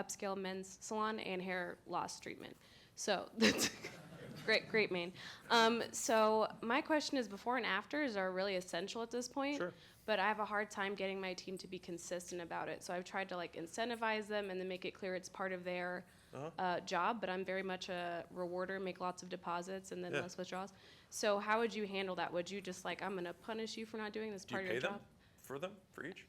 upscale men's salon and hair loss treatment. So that's great main. So my question is, before and afters are really essential at this point. Sure. But I have a hard time getting my team to be consistent about it. So I've tried to like incentivize them and then make it clear it's part of their job. But I'm very much a rewarder, make lots of deposits and then less withdrawals. So how would you handle that? Would you just like, I'm going to punish you for not doing this part of your job? Do you pay them for each?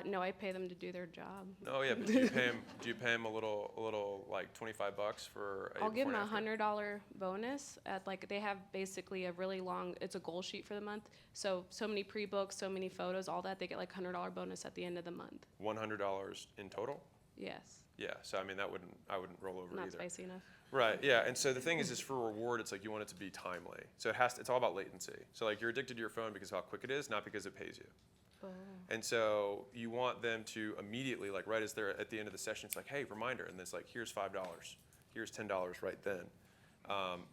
No, I pay them to do their job. Oh yeah, but do you pay them a little like $25 for a I'll give them before and after? $100 bonus at like, they have basically a really long, it's a goal sheet for the month. So many pre-books, so many photos, all that, they get like $100 bonus at the end of the month. $100 in total? Yes. Yeah, so I mean I wouldn't roll over Not either. spicy enough. Right, yeah, and so the thing is for reward, it's like you want it to be timely. So it's all about latency. So like you're addicted to your phone because of how quick it is, not because it pays you. Oh. And so you want them to immediately, like right as they're at the end of the session, it's like, hey, reminder, and it's like, here's $5, here's $10 right then,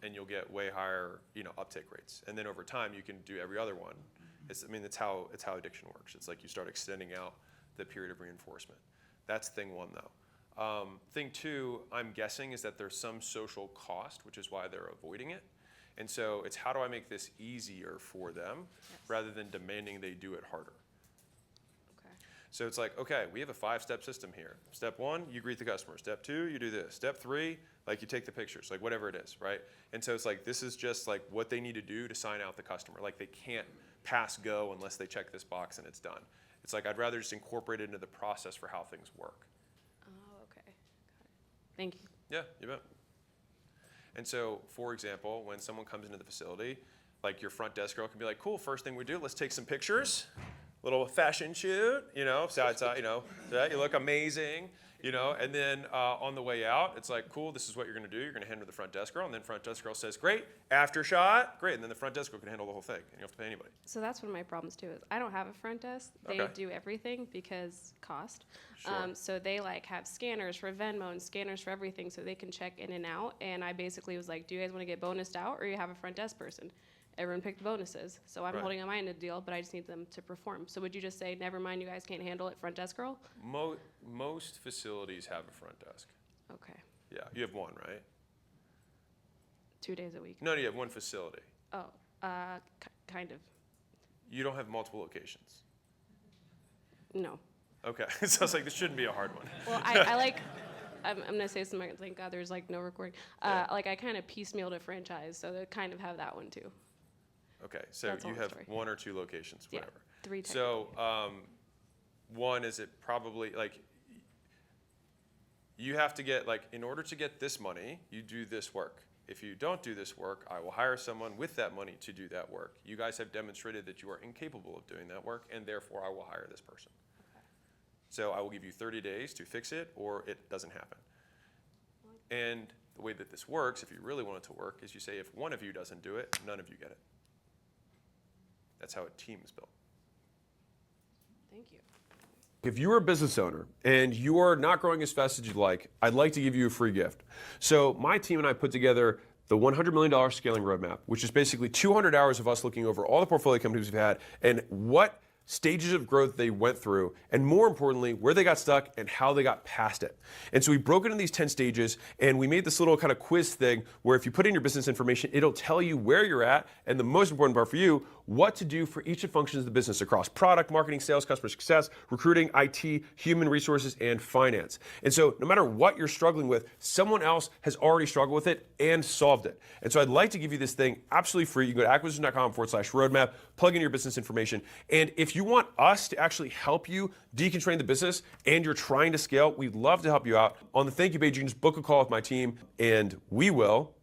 and you'll get way higher, uptake rates. And then over time, you can do every other one. It's how addiction works. It's like you start extending out the period of reinforcement. That's thing one, though. Thing two, I'm guessing, is that there's some social cost, which is why they're avoiding it. And so it's how do I make this easier for them rather than demanding they do it harder. So it's like, okay, we have a 5-step system here. Step 1, you greet the customer. Step 2, you do this. Step 3, like you take the pictures, like whatever it is, right? And so it's like, this is just like what they need to do to sign out the customer. Like they can't pass go unless they check this box and it's done. It's like, I'd rather just incorporate it into the process for how things work. Oh, okay. Got it. Thank you. Yeah, you bet. And so, for example, when someone comes into the facility, like your front desk girl can be like, cool, first thing we do, let's take some pictures. Little fashion shoot, side, you look amazing, and then on the way out, it's like, cool, this is what you're gonna do. You're gonna hand her the front desk girl, and then front desk girl says, great, after shot, great, and then the front desk girl can handle the whole thing, and you don't have to pay anybody. So that's one of my problems too, is I don't have a front desk. They do everything because cost. Sure. So they like have scanners for Venmo and scanners for everything so they can check in and out. And I basically was like, do you guys wanna get bonused out or you have a front desk person? Everyone picked bonuses. So I'm holding on my end of the deal, but I just need them to perform. So would you just say, never mind, you guys can't handle it, front desk girl? Most facilities have a front desk. Okay. Yeah, you have one, right? 2 days a week. No, you have one facility. Oh, kind of. You don't have multiple locations. No. Okay, so it's like, this shouldn't be a hard one. Well, I like, I'm gonna say something, thank God there's like no recording. Like I kind of piecemealed a franchise, so they kind of have that one too. Okay, so That's you all the have story. 1 or 2 locations, whatever. Yeah, 3 technically. So one, is it probably, like, you have to get, like, in order to get this money, you do this work. If you don't do this work, I will hire someone with that money to do that work. You guys have demonstrated that you are incapable of doing that work, and therefore I will hire this person. Okay. So I will give you 30 days to fix it, or it doesn't happen. And the way that this works, if you really want it to work, is you say if one of you doesn't do it, none of you get it. That's how a team is built. Thank you. If you're a business owner and you are not growing as fast as you'd like, I'd like to give you a free gift. So my team and I put together the $100 million scaling roadmap, which is basically 200 hours of us looking over all the portfolio companies we've had and what stages of growth they went through, and more importantly, where they got stuck and how they got past it. And so we broke it into these 10 stages, and we made this little kind of quiz thing where if you put in your business information, it'll tell you where you're at, and the most important part for you, what to do for each of the functions of the business across product, marketing, sales, customer success, recruiting, IT, human resources, and finance. And so no matter what you're struggling with, someone else has already struggled with it and solved it. And so I'd like to give you this thing absolutely free. You can go to acquisition.com/roadmap, plug in your business information. And if you want us to actually help you deconstrain the business and you're trying to scale, we'd love to help you out. On the thank you page, you can just book a call with my team, and we will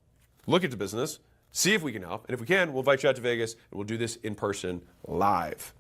look at the business, see if we can help. And if we can, we'll invite you out to Vegas, and we'll do this in person live.